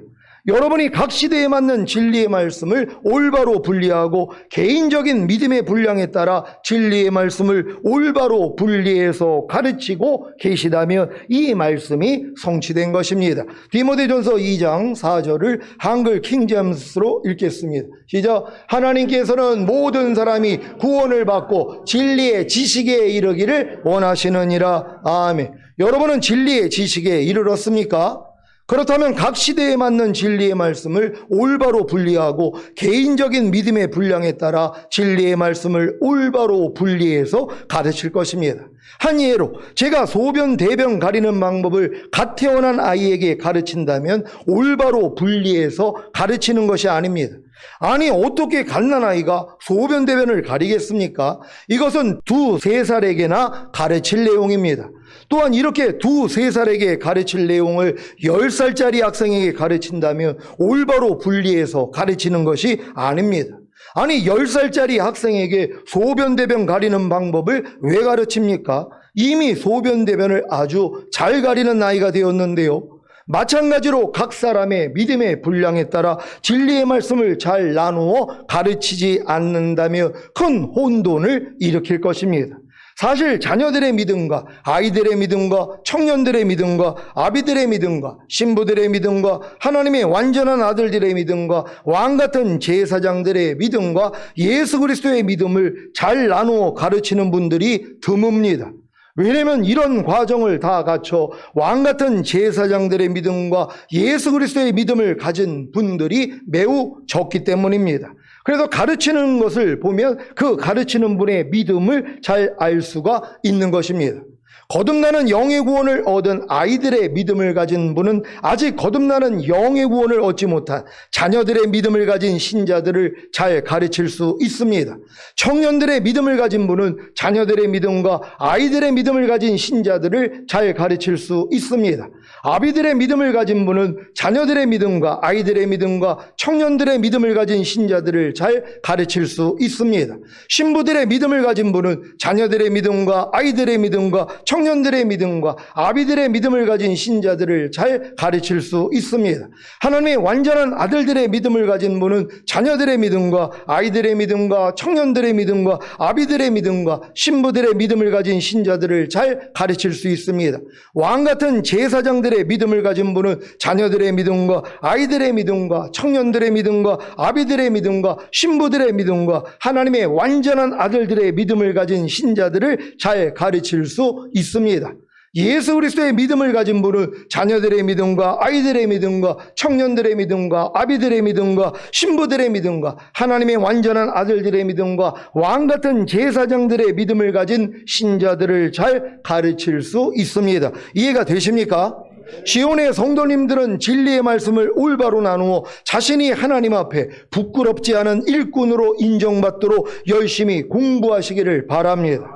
여러분이 각 시대에 맞는 진리의 말씀을 올바로 분리하고 개인적인 믿음의 분량에 따라 진리의 말씀을 올바로 분리해서 가르치고 계시다면 이 말씀이 성취된 것입니다. 디모데전서 2장 4절을 한글 킹제임스로 읽겠습니다. 시작. 하나님께서는 모든 사람이 구원을 받고 진리의 지식에 이르기를 원하시느니라. 아멘. 여러분은 진리의 지식에 이르렀습니까? 그렇다면 각 시대에 맞는 진리의 말씀을 올바로 분리하고 개인적인 믿음의 분량에 따라 진리의 말씀을 올바로 분리해서 가르칠 것입니다. 한 예로 제가 소변 대변 가리는 방법을 갓 태어난 아이에게 가르친다면 올바로 분리해서 가르치는 것이 아닙니다. 아니 어떻게 갓난아이가 소변 대변을 가리겠습니까? 이것은 2, 3살에게나 가르칠 내용입니다. 또한 이렇게 2, 3살에게 가르칠 내용을 10살짜리 학생에게 가르친다면 올바로 분리해서 가르치는 것이 아닙니다. 아니 10살짜리 학생에게 소변 대변 가리는 방법을 왜 가르칩니까? 이미 소변 대변을 아주 잘 가리는 나이가 되었는데요. 마찬가지로 각 사람의 믿음의 분량에 따라 진리의 말씀을 잘 나누어 가르치지 않는다면 큰 혼돈을 일으킬 것입니다. 사실 자녀들의 믿음과 아이들의 믿음과 청년들의 믿음과 아비들의 믿음과 신부들의 믿음과 하나님의 완전한 아들들의 믿음과 왕같은 제사장들의 믿음과 예수 그리스도의 믿음을 잘 나누어 가르치는 분들이 드뭅니다. 왜냐하면 이런 과정을 다 갖춰 왕같은 제사장들의 믿음과 예수 그리스도의 믿음을 가진 분들이 매우 적기 때문입니다. 그래서 가르치는 것을 보면 그 가르치는 분의 믿음을 잘 알 수가 있는 것입니다. 거듭나는 영의 구원을 얻은 아이들의 믿음을 가진 분은 아직 거듭나는 영의 구원을 얻지 못한 자녀들의 믿음을 가진 신자들을 잘 가르칠 수 있습니다. 청년들의 믿음을 가진 분은 자녀들의 믿음과 아이들의 믿음을 가진 신자들을 잘 가르칠 수 있습니다. 아비들의 믿음을 가진 분은 자녀들의 믿음과 아이들의 믿음과 청년들의 믿음을 가진 신자들을 잘 가르칠 수 있습니다. 신부들의 믿음을 가진 분은 자녀들의 믿음과 아이들의 믿음과 청년들의 믿음과 아비들의 믿음을 가진 신자들을 잘 가르칠 수 있습니다. 하나님의 완전한 아들들의 믿음을 가진 분은 자녀들의 믿음과 아이들의 믿음과 청년들의 믿음과 아비들의 믿음과 신부들의 믿음을 가진 신자들을 잘 가르칠 수 있습니다. 왕같은 제사장들의 믿음을 가진 분은 자녀들의 믿음과 아이들의 믿음과 청년들의 믿음과 아비들의 믿음과 신부들의 믿음과 하나님의 완전한 아들들의 믿음을 가진 신자들을 잘 가르칠 수 있습니다. 예수 그리스도의 믿음을 가진 분은 자녀들의 믿음과 아이들의 믿음과 청년들의 믿음과 아비들의 믿음과 신부들의 믿음과 하나님의 완전한 아들들의 믿음과 왕같은 제사장들의 믿음을 가진 신자들을 잘 가르칠 수 있습니다. 이해가 되십니까? 시온의 성도님들은 진리의 말씀을 올바로 나누어 자신이 하나님 앞에 부끄럽지 않은 일꾼으로 인정받도록 열심히 공부하시기를 바랍니다.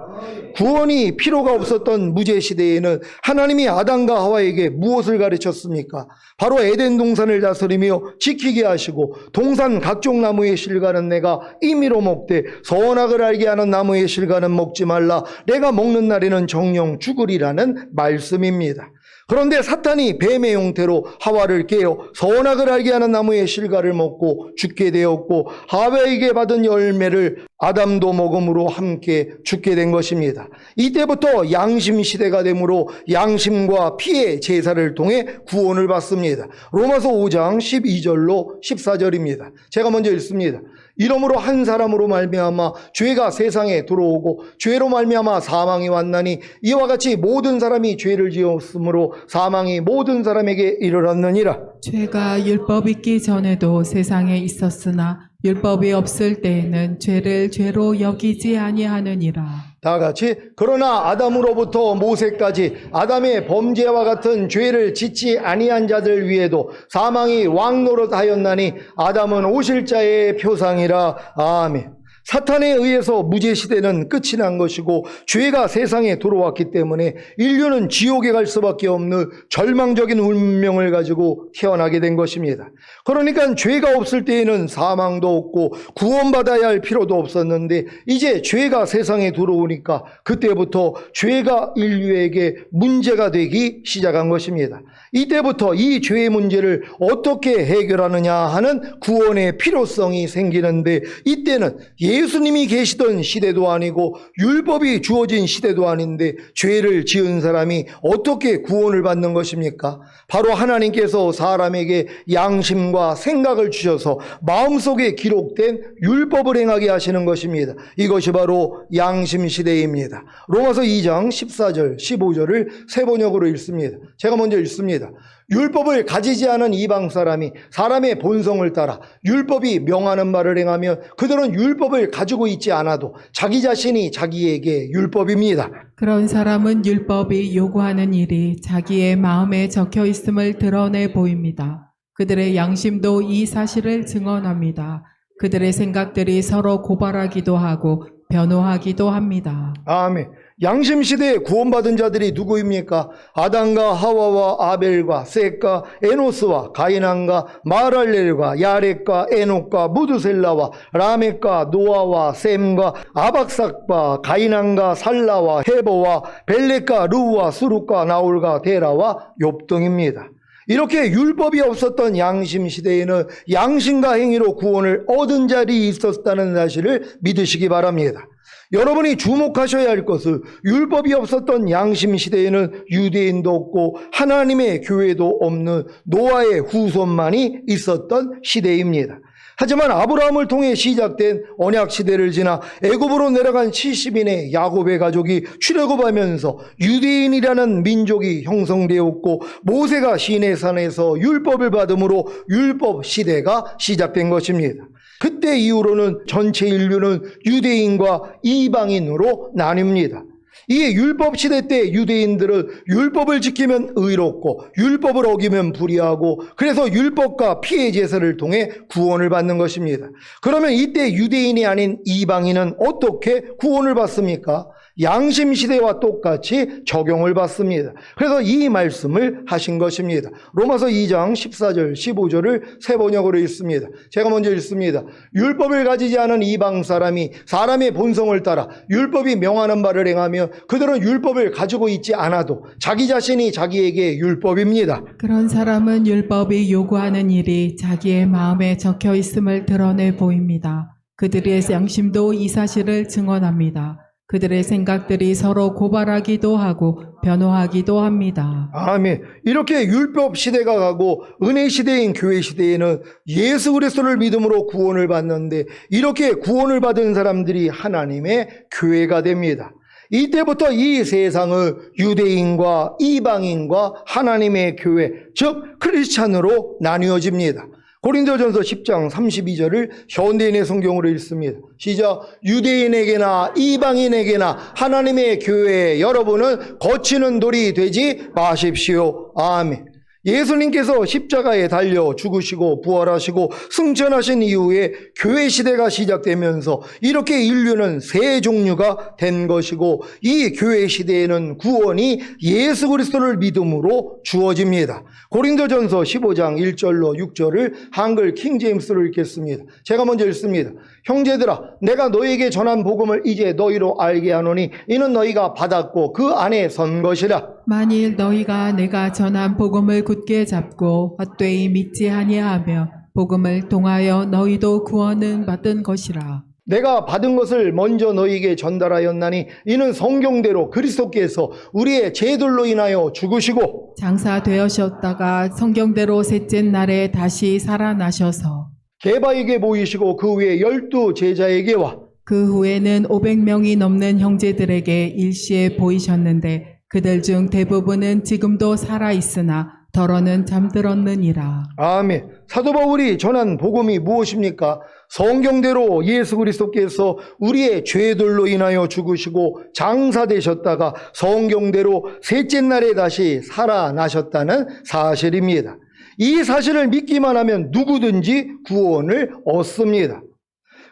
구원이 필요가 없었던 무제시대에는 하나님이 아담과 하와에게 무엇을 가르쳤습니까? 바로 에덴 동산을 다스리며 지키게 하시고 동산 각종 나무의 실과는 내가 임의로 먹되 선악을 알게 하는 나무의 실과는 먹지 말라. 내가 먹는 날에는 정령 죽으리라는 말씀입니다. 그런데 사탄이 뱀의 형태로 하와를 깨어 선악을 알게 하는 나무의 실과를 먹고 죽게 되었고 하와에게 받은 열매를 아담도 먹음으로 함께 죽게 된 것입니다. 이때부터 양심 시대가 되므로 양심과 피의 제사를 통해 구원을 받습니다. 로마서 5장 12절로 14절입니다. 제가 먼저 읽습니다. 이러므로 한 사람으로 말미암아 죄가 세상에 들어오고 죄로 말미암아 사망이 왔나니 이와 같이 모든 사람이 죄를 지었으므로 사망이 모든 사람에게 이르렀느니라. 죄가 율법 있기 전에도 세상에 있었으나 율법이 없을 때에는 죄를 죄로 여기지 아니하느니라. 다 같이 그러나 아담으로부터 모세까지 아담의 범죄와 같은 죄를 짓지 아니한 자들 위에도 사망이 왕노릇하였나니 아담은 오실 자의 표상이라. 아멘. 사탄에 의해서 무죄시대는 끝이 난 것이고 죄가 세상에 들어왔기 때문에 인류는 지옥에 갈 수밖에 없는 절망적인 운명을 가지고 태어나게 된 것입니다. 그러니까 죄가 없을 때에는 사망도 없고 구원받아야 할 필요도 없었는데 이제 죄가 세상에 들어오니까 그때부터 죄가 인류에게 문제가 되기 시작한 것입니다. 이때부터 이 죄의 문제를 어떻게 해결하느냐 하는 구원의 필요성이 생기는데 이때는 예수님이 계시던 시대도 아니고 율법이 주어진 시대도 아닌데 죄를 지은 사람이 어떻게 구원을 받는 것입니까? 바로 하나님께서 사람에게 양심과 생각을 주셔서 마음속에 기록된 율법을 행하게 하시는 것입니다. 이것이 바로 양심시대입니다. 로마서 2장 14절 15절을 세 번역으로 읽습니다. 제가 먼저 읽습니다. 율법을 가지지 않은 이방 사람이 사람의 본성을 따라 율법이 명하는 바를 행하면 그들은 율법을 가지고 있지 않아도 자기 자신이 자기에게 율법입니다. 그런 사람은 율법이 요구하는 일이 자기의 마음에 적혀 있음을 드러내 보입니다. 그들의 양심도 이 사실을 증언합니다. 그들의 생각들이 서로 고발하기도 하고 변호하기도 합니다. 아멘. 양심시대에 구원받은 자들이 누구입니까? 아담과 하와와 아벨과 셋과 에노스와 가인왕과 마랄렐과 야렛과 에녹과 무드셀라와 라멕과 노아와 셈과 아박삭과 가인왕과 살라와 헤보와 벨렉과 르우와 수룩과 나홀과 데라와 욥등입니다. 이렇게 율법이 없었던 양심시대에는 양심과 행위로 구원을 얻은 자들이 있었다는 사실을 믿으시기 바랍니다. 여러분이 주목하셔야 할 것은 율법이 없었던 양심시대에는 유대인도 없고 하나님의 교회도 없는 노아의 후손만이 있었던 시대입니다. 하지만 아브라함을 통해 시작된 언약시대를 지나 애굽으로 내려간 70인의 야곱의 가족이 출애굽하면서 유대인이라는 민족이 형성되었고 모세가 시내산에서 율법을 받음으로 율법시대가 시작된 것입니다. 그때 이후로는 전체 인류는 유대인과 이방인으로 나뉩니다. 이 율법시대 때 유대인들은 율법을 지키면 의롭고 율법을 어기면 불의하고 그래서 율법과 피해 제사를 통해 구원을 받는 것입니다. 그러면 이때 유대인이 아닌 이방인은 어떻게 구원을 받습니까? 양심시대와 똑같이 적용을 받습니다. 그래서 이 말씀을 하신 것입니다. 로마서 2장 14절 15절을 세 번역으로 읽습니다. 제가 먼저 읽습니다. 율법을 가지지 않은 이방 사람이 사람의 본성을 따라 율법이 명하는 바를 행하며 그들은 율법을 가지고 있지 않아도 자기 자신이 자기에게 율법입니다. 그런 사람은 율법이 요구하는 일이 자기의 마음에 적혀 있음을 드러내 보입니다. 그들의 양심도 이 사실을 증언합니다. 그들의 생각들이 서로 고발하기도 하고 변호하기도 합니다. 아멘. 이렇게 율법 시대가 가고 은혜 시대인 교회 시대에는 예수 그리스도를 믿음으로 구원을 받는데 이렇게 구원을 받은 사람들이 하나님의 교회가 됩니다. 이때부터 이 세상은 유대인과 이방인과 하나님의 교회, 즉 크리스찬으로 나뉘어집니다. 고린도전서 10장 32절을 현대인의 성경으로 읽습니다. 시작. 유대인에게나 이방인에게나 하나님의 교회에 여러분은 거치는 돌이 되지 마십시오. 아멘. 예수님께서 십자가에 달려 죽으시고 부활하시고 승천하신 이후에 교회 시대가 시작되면서 이렇게 인류는 세 종류가 된 것이고 이 교회 시대에는 구원이 예수 그리스도를 믿음으로 주어집니다. 고린도전서 15장 1절로 6절을 한글 킹제임스로 읽겠습니다. 제가 먼저 읽습니다. 형제들아, 내가 너희에게 전한 복음을 이제 너희로 알게 하노니 이는 너희가 받았고 그 안에 선 것이라. 만일 너희가 내가 전한 복음을 굳게 잡고 헛되이 믿지 아니하며 복음을 통하여 너희도 구원은 받은 것이라. 내가 받은 것을 먼저 너희에게 전달하였나니 이는 성경대로 그리스도께서 우리의 죄들로 인하여 죽으시고 장사되셨다가 성경대로 셋째 날에 다시 살아나셔서 게바에게 보이시고 그 후에 12 제자에게와 그 후에는 500명이 넘는 형제들에게 일시에 보이셨는데 그들 중 대부분은 지금도 살아있으나 더러는 잠들었느니라. 아멘. 사도 바울이 전한 복음이 무엇입니까? 성경대로 예수 그리스도께서 우리의 죄들로 인하여 죽으시고 장사되셨다가 성경대로 셋째 날에 다시 살아나셨다는 사실입니다. 이 사실을 믿기만 하면 누구든지 구원을 얻습니다.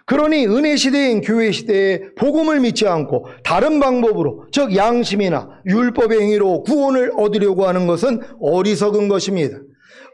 그러니 은혜 시대인 교회 시대에 복음을 믿지 않고 다른 방법으로, 즉 양심이나 율법의 행위로 구원을 얻으려고 하는 것은 어리석은 것입니다.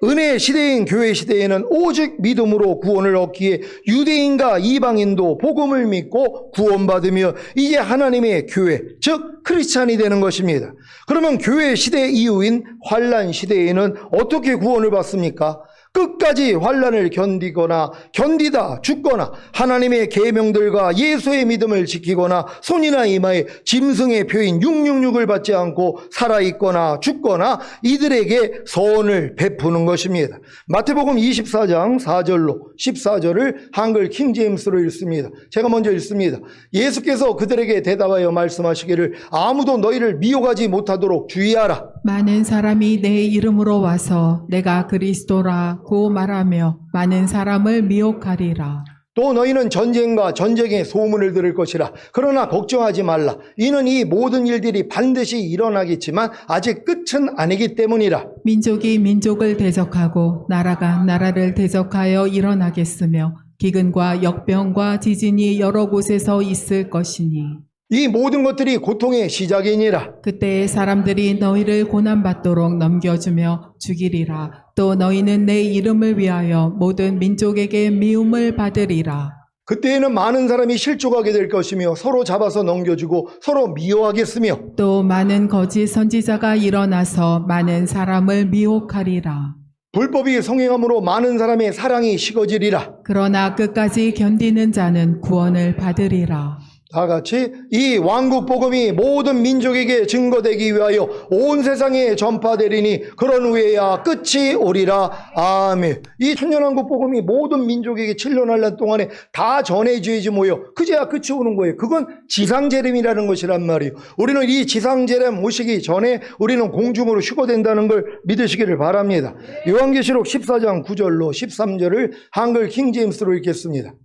은혜 시대인 교회 시대에는 오직 믿음으로 구원을 얻기에 유대인과 이방인도 복음을 믿고 구원받으며 이제 하나님의 교회, 즉 크리스찬이 되는 것입니다. 그러면 교회 시대 이후인 환란 시대에는 어떻게 구원을 받습니까? 끝까지 환란을 견디다 죽거나 하나님의 계명들과 예수의 믿음을 지키거나 손이나 이마에 짐승의 표인 666을 받지 않고 살아있거나 죽거나 이들에게 선을 베푸는 것입니다. 마태복음 24장 4절로 14절을 한글 킹제임스로 읽습니다. 제가 먼저 읽습니다. 예수께서 그들에게 대답하여 말씀하시기를 아무도 너희를 미혹하지 못하도록 주의하라. 많은 사람이 내 이름으로 와서 내가 그리스도라고 말하며 많은 사람을 미혹하리라. 또 너희는 전쟁과 전쟁의 소문을 들을 것이라. 그러나 걱정하지 말라. 이는 이 모든 일들이 반드시 일어나겠지만 아직 끝은 아니기 때문이라. 민족이 민족을 대적하고 나라가 나라를 대적하여 일어나겠으며 기근과 역병과 지진이 여러 곳에서 있을 것이니 이 모든 것들이 고통의 시작이니라. 그때 사람들이 너희를 고난받도록 넘겨주며 죽이리라. 또 너희는 내 이름을 위하여 모든 민족에게 미움을 받으리라. 그때에는 많은 사람이 실족하게 될 것이며 서로 잡아서 넘겨주고 서로 미워하겠으며 또 많은 거짓 선지자가 일어나서 많은 사람을 미혹하리라. 불법이 성행함으로 많은 사람의 사랑이 식어지리라. 그러나 끝까지 견디는 자는 구원을 받으리라. 다 같이 이 왕국 복음이 모든 민족에게 증거되기 위하여 온 세상에 전파되리니 그런 후에야 끝이 오리라. 아멘. 이 천년왕국 복음이 모든 민족에게 7년 한란 동안에 다 전해져야지 뭐요. 그제야 끝이 오는 거예요. 그건 지상재림이라는 것이란 말이에요. 우리는 이 지상재림 오시기 전에 우리는 공중으로 휴거된다는 걸 믿으시기를 바랍니다. 요한계시록 14장 9절로 13절을 한글 킹제임스로 읽겠습니다.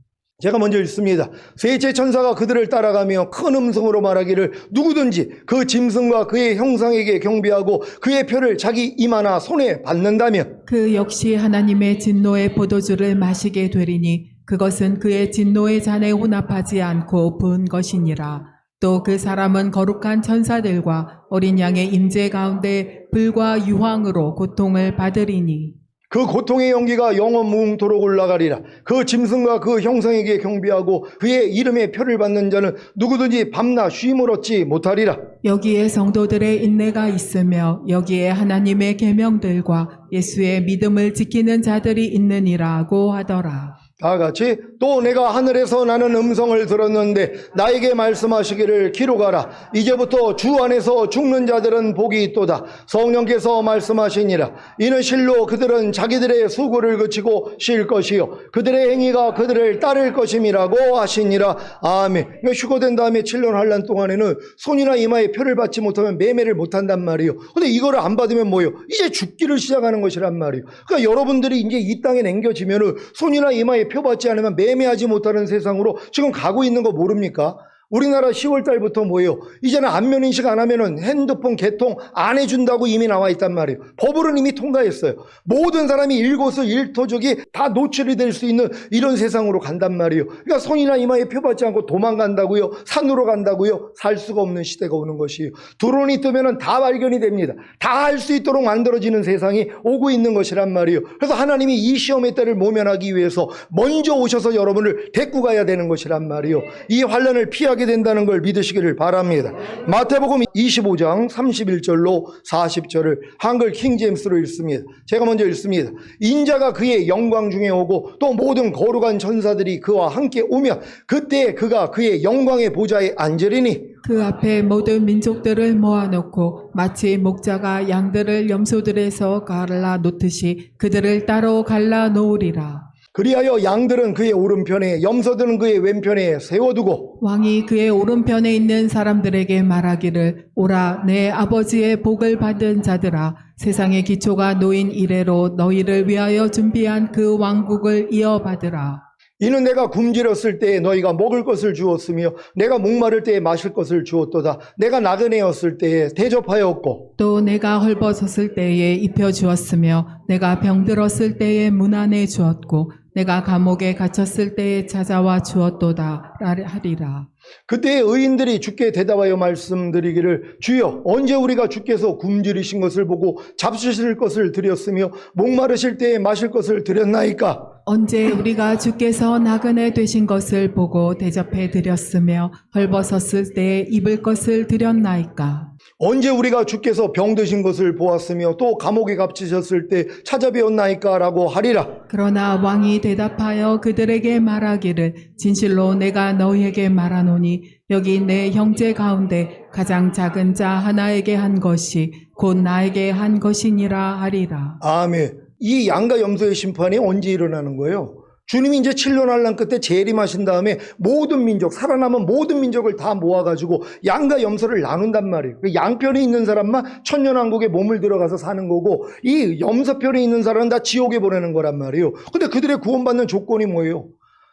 제가 먼저 읽습니다. 셋째 천사가 그들을 따라가며 큰 음성으로 말하기를 누구든지 그 짐승과 그의 형상에게 경배하고 그의 표를 자기 이마나 손에 받는다면 그 역시 하나님의 진노의 포도주를 마시게 되리니 그것은 그의 진노의 잔에 혼합하지 않고 부은 것이니라. 또 그 사람은 거룩한 천사들과 어린 양의 임재 가운데 불과 유황으로 고통을 받으리니 그 고통의 연기가 영원 무궁토록 올라가리라. 그 짐승과 그 형상에게 경배하고 그의 이름의 표를 받는 자는 누구든지 밤낮 쉼을 얻지 못하리라. 여기에 성도들의 인내가 있으며 여기에 하나님의 계명들과 예수의 믿음을 지키는 자들이 있느니라고 하더라. 다 같이 또 내가 하늘에서 나는 음성을 들었는데 나에게 말씀하시기를 기록하라. 이제부터 주 안에서 죽는 자들은 복이 있도다. 성령께서 말씀하시니라. 이는 실로 그들은 자기들의 수고를 그치고 쉴 것이요 그들의 행위가 그들을 따를 것임이라고 하시니라. 아멘. 그러니까 휴거된 다음에 7년 환란 동안에는 손이나 이마에 표를 받지 못하면 매매를 못한단 말이에요. 근데 이거를 안 받으면 뭐예요? 이제 죽기를 시작하는 것이란 말이에요. 그러니까 여러분들이 이제 이 땅에 남겨지면은 손이나 이마에 표 받지 않으면 매매하지 못하는 세상으로 지금 가고 있는 거 모릅니까? 우리나라 10월 달부터 뭐예요? 이제는 안면 인식 안 하면은 핸드폰 개통 안 해준다고 이미 나와 있단 말이에요. 법으로는 이미 통과했어요. 모든 사람이 일거수일투족이 다 노출이 될 수 있는 이런 세상으로 간단 말이에요. 그러니까 손이나 이마에 표 받지 않고 도망간다고요? 산으로 간다고요? 살 수가 없는 시대가 오는 것이에요. 드론이 뜨면은 다 발견이 됩니다. 다 할 수 있도록 만들어지는 세상이 오고 있는 것이란 말이에요. 그래서 하나님이 이 시험의 때를 모면하기 위해서 먼저 오셔서 여러분을 데리고 가야 되는 것이란 말이에요. 이 환란을 피하게 된다는 걸 믿으시기를 바랍니다. 마태복음 25장 31절로 40절을 한글 킹제임스로 읽습니다. 제가 먼저 읽습니다. 인자가 그의 영광 중에 오고 또 모든 거룩한 천사들이 그와 함께 오면 그때 그가 그의 영광의 보좌에 앉으리니 그 앞에 모든 민족들을 모아놓고 마치 목자가 양들을 염소들에서 갈라 놓듯이 그들을 따로 갈라 놓으리라. 그리하여 양들은 그의 오른편에 염소들은 그의 왼편에 세워두고 왕이 그의 오른편에 있는 사람들에게 말하기를 오라 내 아버지의 복을 받은 자들아 세상의 기초가 놓인 이래로 너희를 위하여 준비한 그 왕국을 이어받으라. 이는 내가 굶주렸을 때에 너희가 먹을 것을 주었으며 내가 목마를 때에 마실 것을 주었도다. 내가 나그네였을 때에 대접하였고 또 내가 헐벗었을 때에 입혀주었으며 내가 병들었을 때에 문안해 주었고 내가 감옥에 갇혔을 때에 찾아와 주었도다 하리라. 그때 의인들이 주께 대답하여 말씀드리기를 주여 언제 우리가 주께서 굶주리신 것을 보고 잡수실 것을 드렸으며 목마르실 때에 마실 것을 드렸나이까? 언제 우리가 주께서 나그네 되신 것을 보고 대접해 드렸으며 헐벗었을 때에 입을 것을 드렸나이까? 언제 우리가 주께서 병드신 것을 보았으며 또 감옥에 갇히셨을 때 찾아뵈었나이까? 라고 하리라. 그러나 왕이 대답하여 그들에게 말하기를 진실로 내가 너희에게 말하노니 여기 내 형제 가운데 가장 작은 자 하나에게 한 것이 곧 나에게 한 것이니라 하리라. 아멘. 이 양과 염소의 심판이 언제 일어나는 거예요? 주님이 이제 7년 환란 끝에 재림하신 다음에 모든 민족, 살아남은 모든 민족을 다 모아가지고 양과 염소를 나눈단 말이에요. 그 양편에 있는 사람만 천년왕국에 몸을 들어가서 사는 거고 이 염소편에 있는 사람은 다 지옥에 보내는 거란 말이에요. 근데 그들의 구원받는 조건이 뭐예요?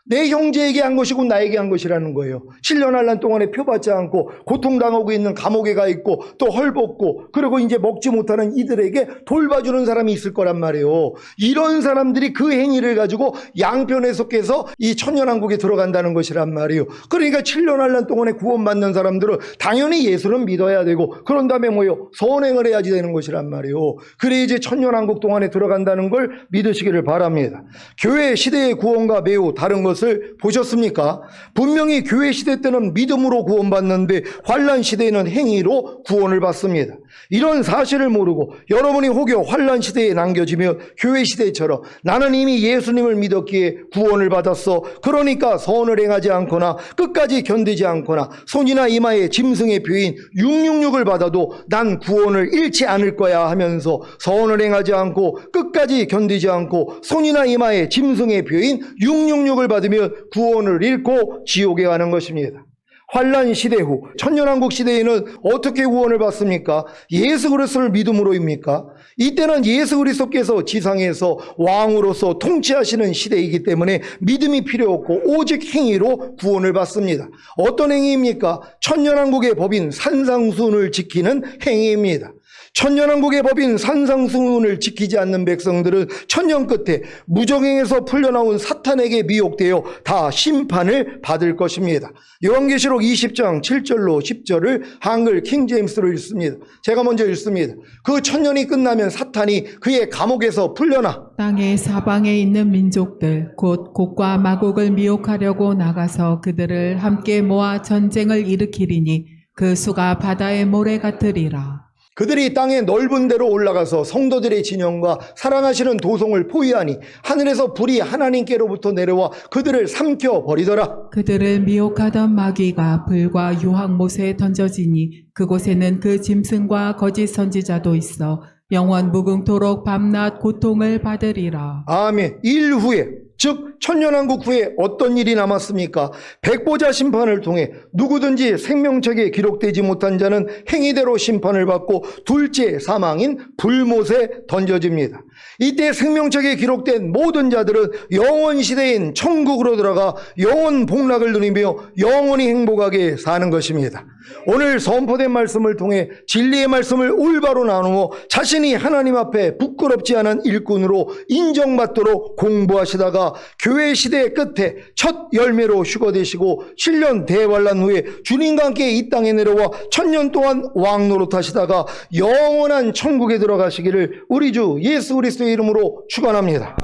내 형제에게 한 것이고 나에게 한 것이라는 거예요. 7년 환란 동안에 표받지 않고 고통당하고 있는 감옥에 가 있고 또 헐벗고 그리고 이제 먹지 못하는 이들에게 돌봐주는 사람이 있을 거란 말이에요. 이런 사람들이 그 행위를 가지고 양편에 속해서 이 천년왕국에 들어간다는 것이란 말이에요. 그러니까 7년 환란 동안에 구원받는 사람들은 당연히 예수는 믿어야 되고 그런 다음에 뭐예요? 선행을 해야지 되는 것이란 말이에요. 그래 이제 천년왕국 동안에 들어간다는 걸 믿으시기를 바랍니다. 교회 시대의 구원과 매우 다른 것을 보셨습니까? 분명히 교회 시대 때는 믿음으로 구원받는데 환란 시대에는 행위로 구원을 받습니다. 이런 사실을 모르고 여러분이 혹여 환란 시대에 남겨지면 교회 시대처럼 나는 이미 예수님을 믿었기에 구원을 받았어. 그러니까 선을 행하지 않거나 끝까지 견디지 않거나 손이나 이마에 짐승의 표인 666을 받아도 난 구원을 잃지 않을 거야 하면서 선을 행하지 않고 끝까지 견디지 않고 손이나 이마에 짐승의 표인 666을 받으면 구원을 잃고 지옥에 가는 것입니다. 환란 시대 후 천년왕국 시대에는 어떻게 구원을 받습니까? 예수 그리스도를 믿음으로입니까? 이때는 예수 그리스도께서 지상에서 왕으로서 통치하시는 시대이기 때문에 믿음이 필요 없고 오직 행위로 구원을 받습니다. 어떤 행위입니까? 천년왕국의 법인 산상수훈을 지키는 행위입니다. 천년왕국의 법인 산상수훈을 지키지 않는 백성들은 천년 끝에 무정행에서 풀려나온 사탄에게 미혹되어 다 심판을 받을 것입니다. 요한계시록 20장 7절로 10절을 한글 킹제임스로 읽습니다. 제가 먼저 읽습니다. 그 천년이 끝나면 사탄이 그의 감옥에서 풀려나 땅의 사방에 있는 민족들 곧 곡과 마곡을 미혹하려고 나가서 그들을 함께 모아 전쟁을 일으키리니 그 수가 바다의 모래 같으리라. 그들이 땅의 넓은 데로 올라가서 성도들의 진영과 사랑하시는 도성을 포위하니 하늘에서 불이 하나님께로부터 내려와 그들을 삼켜버리더라. 그들을 미혹하던 마귀가 불과 유황못에 던져지니 그곳에는 그 짐승과 거짓 선지자도 있어 영원 무궁토록 밤낮 고통을 받으리라. 아멘. 일 후에 즉 천년왕국 후에 어떤 일이 남았습니까? 백보자 심판을 통해 누구든지 생명책에 기록되지 못한 자는 행위대로 심판을 받고 둘째 사망인 불못에 던져집니다. 이때 생명책에 기록된 모든 자들은 영원 시대인 천국으로 들어가 영원 복락을 누리며 영원히 행복하게 사는 것입니다. 오늘 선포된 말씀을 통해 진리의 말씀을 올바로 나누어 자신이 하나님 앞에 부끄럽지 않은 일꾼으로 인정받도록 공부하시다가 교회 시대의 끝에 첫 열매로 휴거되시고 7년 대환란 후에 주님과 함께 이 땅에 내려와 천년 동안 왕 노릇하시다가 영원한 천국에 들어가시기를 우리 주 예수 그리스도의 이름으로 축원합니다.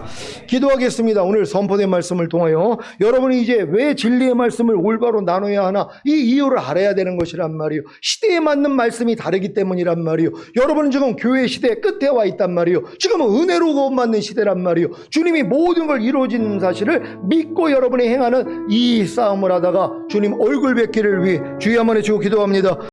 기도하겠습니다. 오늘 선포된 말씀을 통하여 여러분이 이제 왜 진리의 말씀을 올바로 나눠야 하나 이 이유를 알아야 되는 것이란 말이에요. 시대에 맞는 말씀이 다르기 때문이란 말이에요. 여러분은 지금 교회 시대 끝에 와 있단 말이에요. 지금은 은혜로 구원받는 시대란 말이에요. 주님이 모든 걸 이루어진 사실을 믿고 여러분이 행하는 이 싸움을 하다가 주님 얼굴 뵙기를 위해 주의 한번 해주고 기도합니다.